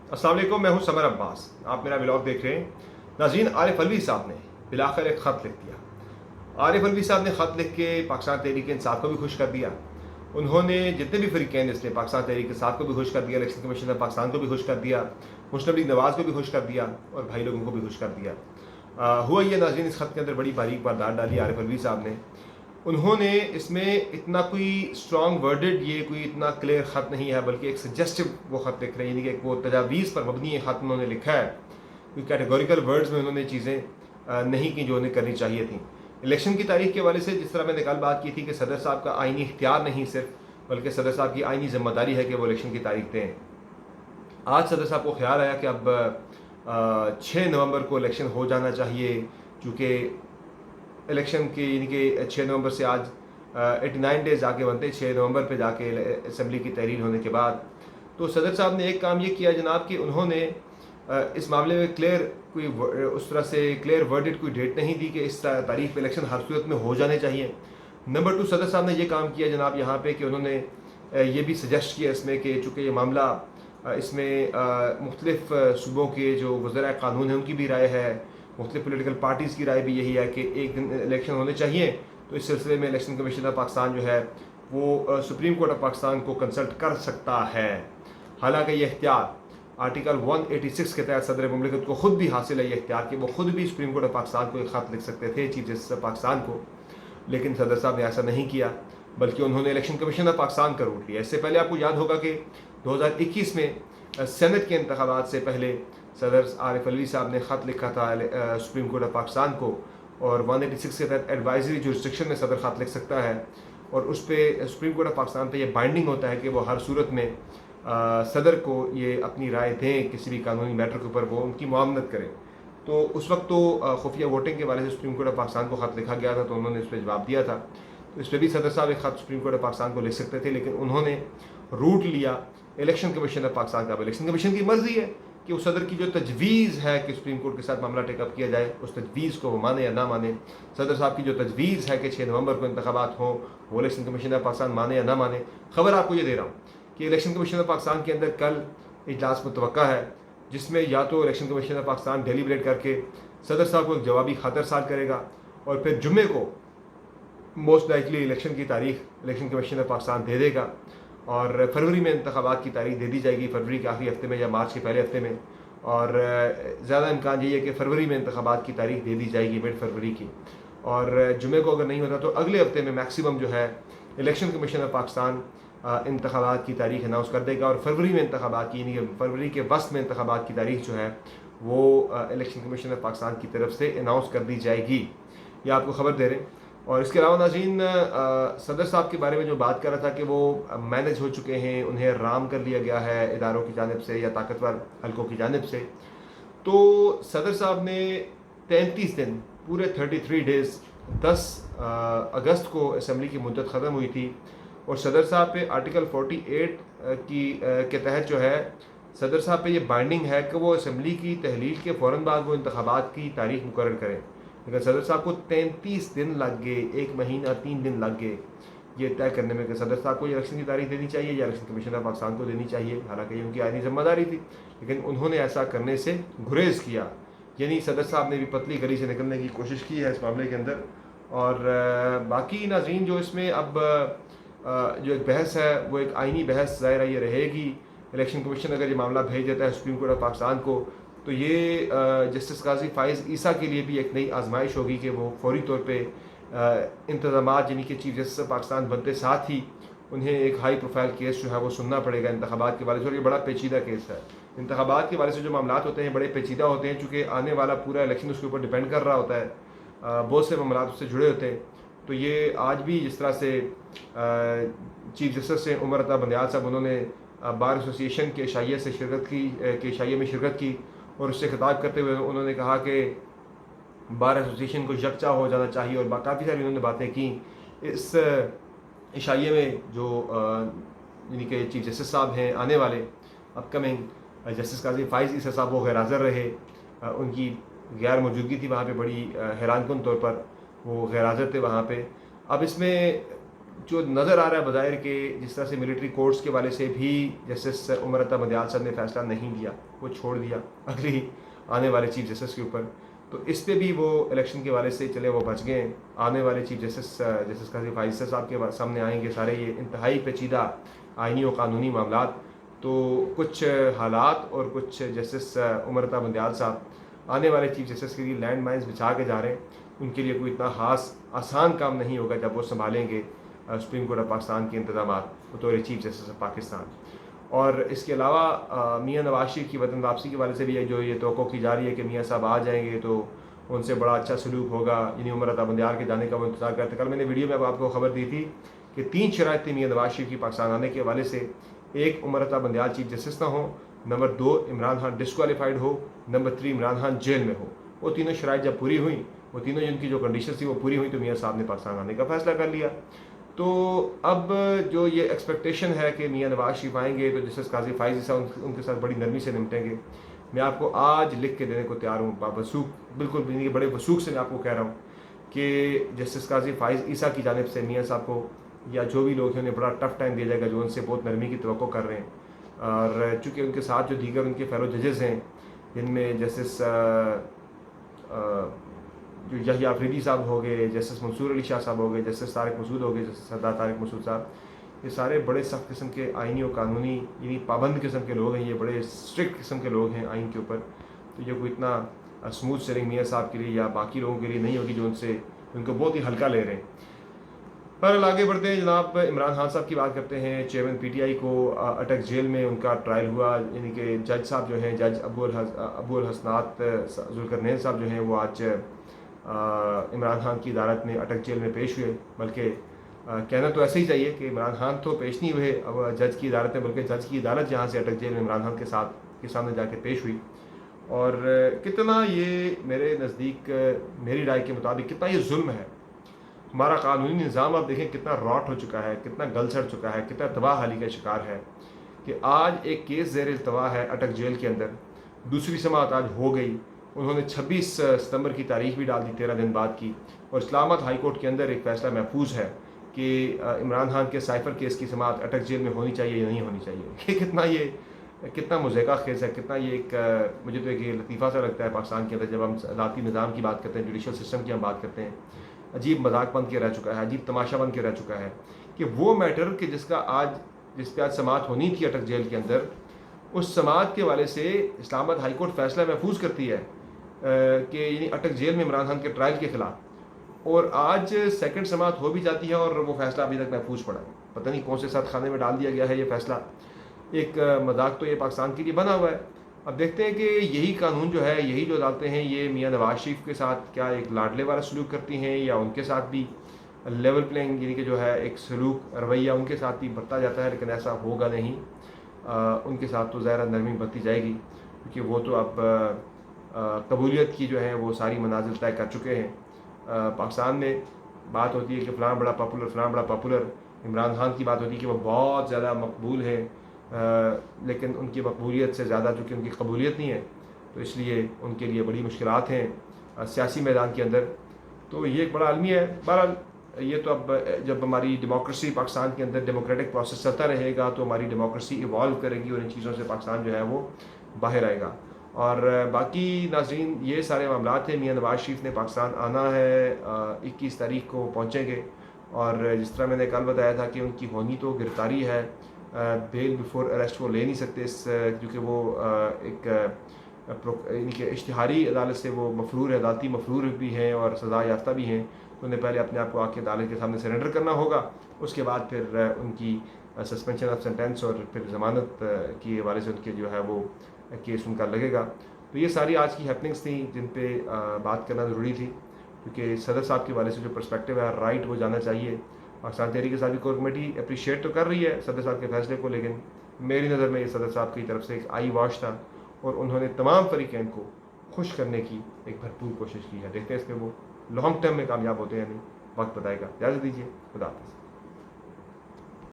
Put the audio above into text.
अस्सलाम वालेकुम, मैं हूं समर अब्बास। आप मेरा व्लॉग देख रहे हैं। नाज़रीन, आरिफ अलवी साहब ने बिलाखिर एक ख़त लिख दिया। आरिफ अलवी साहब ने ख़त लिख के पाकिस्तान तहरीक इंसाफ को भी खुश कर दिया। उन्होंने जितने भी फ़रीक़ैन इसलिए पाकिस्तान तहरीक इंसाफ को भी खुश कर दिया, इलेक्शन कमीशन ऑफ पाकिस्तान को भी खुश कर दिया, मुस्लिम लीग नवाज़ को भी खुश कर दिया और भाई लोगों को भी खुश कर दिया। हुआ ये नाज़रीन, इस ख़त के अंदर बड़ी बारीक बात डाली आरिफ अलवी साहब ने। उन्होंने इसमें इतना कोई स्ट्रॉन्ग वर्डेड, ये कोई इतना क्लियर ख़त नहीं है, बल्कि एक सजेस्टिव वो ख़त लिख रहे हैं, यानी कि एक वो तजावीज़ पर मबनी ये ख़त उन्होंने लिखा है। कोई कैटेगोरिकल वर्ड्स में उन्होंने चीज़ें नहीं की जो उन्हें करनी चाहिए थी। इलेक्शन की तारीख के हवाले से जिस तरह मैंने कल बात की थी कि सदर साहब का आइनी इख्तियार नहीं सिर्फ, बल्कि सदर साहब की आइनी ज़िम्मेदारी है कि वो इलेक्शन की तारीख दें। आज सदर साहब को ख्याल आया कि अब 6 नवंबर को इलेक्शन हो जाना चाहिए, चूँकि इलेक्शन के यानी कि 6 नवंबर से आज 89 डेज़ आगे बनते, 6 नवंबर पे जाके असम्बली की तहरीर होने के बाद। तो सदर साहब ने एक काम ये किया जनाब कि उन्होंने इस मामले में क्लियर कोई उस तरह से क्लियर वर्डेड कोई डेट नहीं दी कि इस तारीख पे इलेक्शन हर सूरत में हो जाने चाहिए। नंबर 2, सदर साहब ने ये काम किया जनाब यहाँ पे कि उन्होंने ये भी सजेस्ट किया इसमें कि चूँकि ये मामला इसमें मुख्तलिफ सूबों के जो वज़राए क़ानून हैं उनकी भी राय है, मुख्तलिफ पोलिटिकल पार्टीज़ की राय भी यही है कि एक दिन इलेक्शन होने चाहिए। तो इस सिलसिले में इलेक्शन कमीशन ऑफ पाकिस्तान जो है वो सुप्रीम कोर्ट ऑफ पाकिस्तान को कंसल्ट कर सकता है। हालांकि ये इख्तियार आर्टिकल 186 के तहत सदर मुमलिकत को खुद भी हासिल है, ये इख्तियार कि वो खुद भी सुप्रीम कोर्ट ऑफ पाकिस्तान को एक ख़त लिख सकते थे, चीफ जस्टिस ऑफ पाकिस्तान को। लेकिन सदर साहब ने ऐसा नहीं किया, बल्कि उन्होंने इलेक्शन कमीशन ऑफ पाकिस्तान का रूट लिया। इससे पहले आपको याद होगा कि 2021 में सेनेट के इंतखाबात से पहले सदर आरिफ अलवी साहब ने ख़त लिखा था सुप्रीम कोर्ट ऑफ पाकिस्तान को, और 186 के तहत एडवाइजरी जुरिस्डिक्शन में सदर ख़त लिख सकता है, और उस पर सुप्रीम कोर्ट ऑफ पाकिस्तान पे ये बाइंडिंग होता है कि वो हर सूरत में सदर को ये अपनी राय दें किसी भी कानूनी मैटर के ऊपर, वो उनकी मुआवनत करें। तो उस वक्त तो खुफिया वोटिंग के बारे से सुप्रीम कोर्ट ऑफ पाकिस्तान को ख़त लिखा गया था, तो उन्होंने इस पर जवाब दिया था। तो इस पर भी सदर साहब एक ख़त सुप्रीम कोर्ट ऑफ पाकिस्तान को लिख सकते थे, लेकिन उन्होंने रूट लिया इलेक्शन कमीशन ऑफ पाकिस्तान का। इलेक्शन कमीशन की मर्जी है कि उस सदर की जो तजवीज़ है कि सुप्रीम कोर्ट के साथ मामला टेकअप किया जाए, उस तजवीज़ को वो माने या ना माने। सदर साहब की जो तजवीज़ है कि 6 नवंबर को इंतखाबात हों, वो इलेक्शन कमीशन ऑफ पाकिस्तान माने या ना माने। खबर आपको ये दे रहा हूँ कि इलेक्शन कमीशन ऑफ पाकिस्तान के अंदर कल इजलास मुतवक्का है, जिसमें या तो election commission of Pakistan deliberate करके सदर साहब को एक जवाबी ख़त अरसाल करेगा, और फिर जुम्मे को मोस्ट लाइकली इलेक्शन की तारीख इलेक्शन कमीशन ऑफ पाकिस्तान दे देगा, और फरवरी में इंतखाबात की तारीख दे दी जाएगी, फरवरी के आखिरी हफ्ते में या मार्च के पहले हफ्ते में। और ज़्यादा इम्कान यही है कि फरवरी में इंतखाबात की तारीख दे दी जाएगी, मिड फरवरी की। और जुमे को अगर नहीं होता तो अगले हफ्ते में मैक्सिमम जो है इलेक्शन कमीशन ऑफ पाकिस्तान इंतखाबात की तारीख अनाउंस कर देगा, और फरवरी में इंतखाबात की, यानी फरवरी के वस्त में इंतखाबात की तारीख जो है वो इलेक्शन कमीशन ऑफ पाकिस्तान की तरफ से अनाउंस कर दी जाएगी। यह आपको खबर दे रहे हैं। और इसके अलावा नाज़रीन, सदर साहब के बारे में जो बात कर रहा था कि वो मैनेज हो चुके हैं, उन्हें राम कर लिया गया है इदारों की जानिब से या ताकतवर हलकों की जानिब से। तो सदर साहब ने 33 दिन, पूरे 33 डेज़, 10 अगस्त को असम्बली की मुद्दत ख़त्म हुई थी, और सदर साहब पे आर्टिकल 48 के तहत जो है सदर साहब पे ये बाइंडिंग है कि वो असम्बली की तहलील के फ़ौरन बाद वो इंतखाबात की तारीख मुकर्रर करें। लेकिन सदर साहब को 33 दिन लग गए, 1 महीना 3 दिन लग गए ये तय करने में कि सदर साहब को इलेक्शन की तारीख देनी चाहिए या इलेक्शन कमीशन ऑफ पाकिस्तान को देनी चाहिए। हालांकि ये उनकी आईनी जिम्मेदारी थी, लेकिन उन्होंने ऐसा करने से गुरेज किया। यानी सदर साहब ने भी पतली गली से निकलने की कोशिश की है इस मामले के अंदर। और बाकी नाज़रीन, जो इसमें अब जो एक बहस है वो एक आइनी बहस ज़ाहिर है ये रहेगी। इलेक्शन कमीशन अगर ये मामला भेज देता है सुप्रीम कोर्ट ऑफ पाकिस्तान को, तो ये जस्टिस काजी फ़ाइज़ ईसा के लिए भी एक नई आजमाइश होगी कि वो फौरी तौर पे इंतज़ामात, यानी कि चीफ जस्टिस ऑफ पाकिस्तान बनते साथ ही उन्हें एक हाई प्रोफाइल केस जो है वो सुनना पड़ेगा इंतखाबात के बारे से। और ये बड़ा पेचीदा केस है। इंतखाबात के बारे से जो मामलात होते हैं बड़े पेचीदा होते हैं, चूँकि आने वाला पूरा इलेक्शन उसके ऊपर डिपेंड कर रहा होता है, बहुत से मामलात उससे जुड़े होते हैं। तो ये आज भी जिस तरह से चीफ जस्टिस से उमर अता बंदयाल साहब, उन्होंने बार एसोसिएशन के इशाइये से शिरकत की, के इशाइये में शिरकत की, और उससे खिताब करते हुए उन्होंने कहा कि बार एसोसिएशन को यकजा हो जाना चाहिए, और काफ़ी सारी उन्होंने बातें की। इस इशाइये में जो यानी कि चीफ जस्टिस साहब हैं आने वाले अपकमिंग, जस्टिस काजी फ़ाइज़ ईसा साहब, वो गैर हाज़िर रहे। उनकी गैर मौजूदगी थी वहाँ पे, बड़ी हैरानकुन तौर पर वो गैर हाज़िर थे वहाँ पे। अब इसमें जो नज़र आ रहा है बज़ाहिर के जिस तरह से मिलिट्री कोर्ट्स के वाले से भी जस्टिस उमर अता बंदियाल साहब ने फैसला नहीं दिया, वो छोड़ दिया अगली आने वाले चीफ जस्टिस के ऊपर, तो इस पे भी वो इलेक्शन के वाले से चले वो बच गए। आने वाले चीफ जस्टिस जस्टिस काजी फाइज़ साहब के सामने आएंगे सारे ये इंतहाई पेचीदा आइनी और कानूनी मामला, तो कुछ हालात और कुछ जस्टिस उमर अता बंदियाल साहब आने वाले चीफ जस्टिस के लिए लैंड माइन्स बिछा के जा रहे हैं। उनके लिए कोई इतना खास आसान काम नहीं होगा जब वो संभालेंगे सुप्रीम कोर्ट ऑफ पाकिस्तान के इंतजाम बतौर चीफ जस्टिस ऑफ पाकिस्तान। और इसके अलावा मियाँ नवाज शरीफ की वतन वापसी के वाले से भी है जो ये तवक्को की जा रही है कि मियाँ साहब आ जाएंगे तो उनसे बड़ा अच्छा सलूक होगा, यानी उमर अता बंदियाल के जाने का वो इंतजार करते। कल मैंने वीडियो में अब आपको खबर दी थी कि 3 शराइत थी मियाँ नवाज शरीफ की पाकिस्तान आने के हवाले से। एक, उमर अता बंदियाल चीफ जस्टिस ना हो, नंबर 2 इमरान खान डिस्क्वालीफाइड हो, नंबर 3 इमरान खान जेल में हो। वो तीनों शराइत जब पूरी हुई, वो तीनों जिनकी जो कंडीशन थी वो पूरी हुई, तो मियाँ साहब ने पाकिस्तान आने का फैसला कर लिया। तो अब जो ये एक्सपेक्टेशन है कि मियाँ नवाज शरीफ आएंगे तो जस्टिस काजी फाइज़ साहब उनके साथ बड़ी नरमी से निपटेंगे, मैं आपको आज लिख के देने को तैयार हूँ वसूख, बिल्कुल भी बड़े वसूख से मैं आपको कह रहा हूँ कि जस्टिस काजी फाइज़ ईसा की जानिब से मियाँ साहब को या जो भी लोग हैं उन्हें बड़ा टफ टाइम दिया जाएगा जो उनसे बहुत नरमी की तवक्को कर रहे हैं। और चूँकि उनके साथ जो दीगर उनके फेलो जजेस हैं जिनमें जस्टिस जो यहिया अफरीदी साहब हो गए, जस्टिस मंसूर अली शाह साहब हो गए, जस्टिस तारिक मसूद हो गए, जस्टिस सरदार तारिक मसूद साहब, ये सारे बड़े सख्त किस्म के आइनी और कानूनी यानी पाबंद किस्म के लोग हैं, ये बड़े स्ट्रिक्ट किस्म के लोग हैं आइन के ऊपर। तो ये कोई इतना स्मूथ सेलिंग मियाँ साहब के लिए या बाकी लोगों के लिए नहीं होगी जो उनसे उनको बहुत ही हल्का ले रहे हैं। पर आगे बढ़ते हैं जनाब, इमरान खान साहब की बात करते हैं। चेयरमैन PTI को अटक जेल में उनका ट्रायल हुआ, यानी कि जज साहब जो हैं जज अबू अल हसनात जुल्करनैन साहब जो हैं वो आज इमरान खान की अदालत में अटक जेल में पेश हुए। बल्कि कहना तो ऐसे ही चाहिए कि इमरान खान तो पेश नहीं हुए अब जज की अदालत में, बल्कि जज की अदालत जहाँ से अटक जेल में इमरान खान के सामने जाके पेश हुई। और कितना ये मेरे नज़दीक मेरी राय के मुताबिक कितना ये जुल्म है। हमारा कानूनी निज़ाम आप देखें कितना रॉट हो चुका है, कितना गल सड़ चुका है, कितना तबाह हाली का शिकार है कि आज एक केस ज़ेर इल्तवा है अटक जेल के अंदर, दूसरी समाअत आज हो गई। उन्होंने 26 सितंबर की तारीख भी डाल दी 13 दिन बाद की, और इस्लामाबाद हाई कोर्ट के अंदर एक फ़ैसला महफूज है कि इमरान खान के साइफर केस की समाअत अटक जेल में होनी चाहिए या नहीं होनी चाहिए। ये कितना मुज़ेक़ा खेज़ है, कितना ये एक मुझे तो एक ये लतीफ़ा सा लगता है पाकिस्तान के अंदर जब हम अदालती निज़ाम की बात करते हैं, जुडिशल सिस्टम की हम बात करते हैं, अजीब मजाक बन के रह चुका है, अजीब तमाशा बन के रह चुका है कि वो मैटर कि जिस पर आज समाअत होनी थी अटक जेल के अंदर, उस समाअत के वाले से इस्लामाबाद हाई कोर्ट फैसला महफूज करती है कि यानी अटक जेल में इमरान खान के ट्रायल के खिलाफ, और आज सेकंड समाअत हो भी जाती है और वो फैसला अभी तक महफूज पड़ा है। पता नहीं कौन से साथ खाने में डाल दिया गया है ये फैसला। एक मजाक तो ये पाकिस्तान के लिए बना हुआ है। अब देखते हैं कि यही कानून जो है, यही जो अदालतें हैं, ये मियाँ नवाज शरीफ के साथ क्या एक लाडले वाला सलूक करती हैं या उनके साथ भी लेवल प्लेइंग यानी कि जो है एक सलूक रवैया उनके साथ भी बरता जाता है। लेकिन ऐसा होगा नहीं, उनके साथ तो ज़ाहिर नरमी बरती जाएगी क्योंकि वो तो अब कबूलियत की जो है वो सारी मनाजिल तय कर चुके हैं। पाकिस्तान में बात होती है कि फ़लाँ बड़ा पॉपुलर, फ़लाँ बड़ा पॉपुलर। इमरान खान की बात होती है कि वो बहुत ज़्यादा मकबूल है, लेकिन उनकी मकबूलियत से ज़्यादा चूँकि उनकी कबूलियत नहीं है तो इसलिए उनके लिए बड़ी मुश्किलात हैं सियासी मैदान के अंदर। तो ये एक बड़ा अलमिया है। बहरहाल ये तो अब जब हमारी डेमोक्रेसी पाकिस्तान के अंदर डेमोक्रेटिक प्रोसेस चलता रहेगा तो हमारी डेमोक्रेसी इवॉल्व करेगी और इन चीज़ों से पाकिस्तान जो है वो बाहर आएगा। और बाकी नाज़रीन, ये सारे मामला थे। मियाँ नवाज शरीफ ने पाकिस्तान आना है, 21 तारीख को पहुँचेंगे। और जिस तरह मैंने कल बताया था कि उनकी होनी तो गिरफ्तारी है, बेल बिफोर अरेस्ट वो ले नहीं सकते क्योंकि वो एक इनके इश्तिहारी अदालत से वो मफरूर है, अदालती मफरूर भी हैं और सज़ा याफ्ता भी हैं। तो उन्हें पहले अपने आप को आके अदालत के सामने सरेंडर करना होगा, उसके बाद फिर उनकी सस्पेंशन ऑफ सेंटेंस और फिर ज़मानत के हवाले से उनके जो है वो केस उनका लगेगा। तो ये सारी आज की हैपनिंग्स थी जिन पे बात करना ज़रूरी थी क्योंकि सदर साहब के वाले से जो पर्सपेक्टिव है राइट वो जाना चाहिए। Pakistan Tehreek Insaf core committee appreciate तो कर रही है सदर साहब के फैसले को, लेकिन मेरी नज़र में ये सदर साहब की तरफ से एक आई वॉश था और उन्होंने तमाम फरीकैन को खुश करने की एक भरपूर कोशिश की है। देखते हैं इस पर वो लॉन्ग टर्म में कामयाब होते हैं या नहीं, वक्त बताएगा। इजाज़त दीजिए, खुदा हाफ़िज़।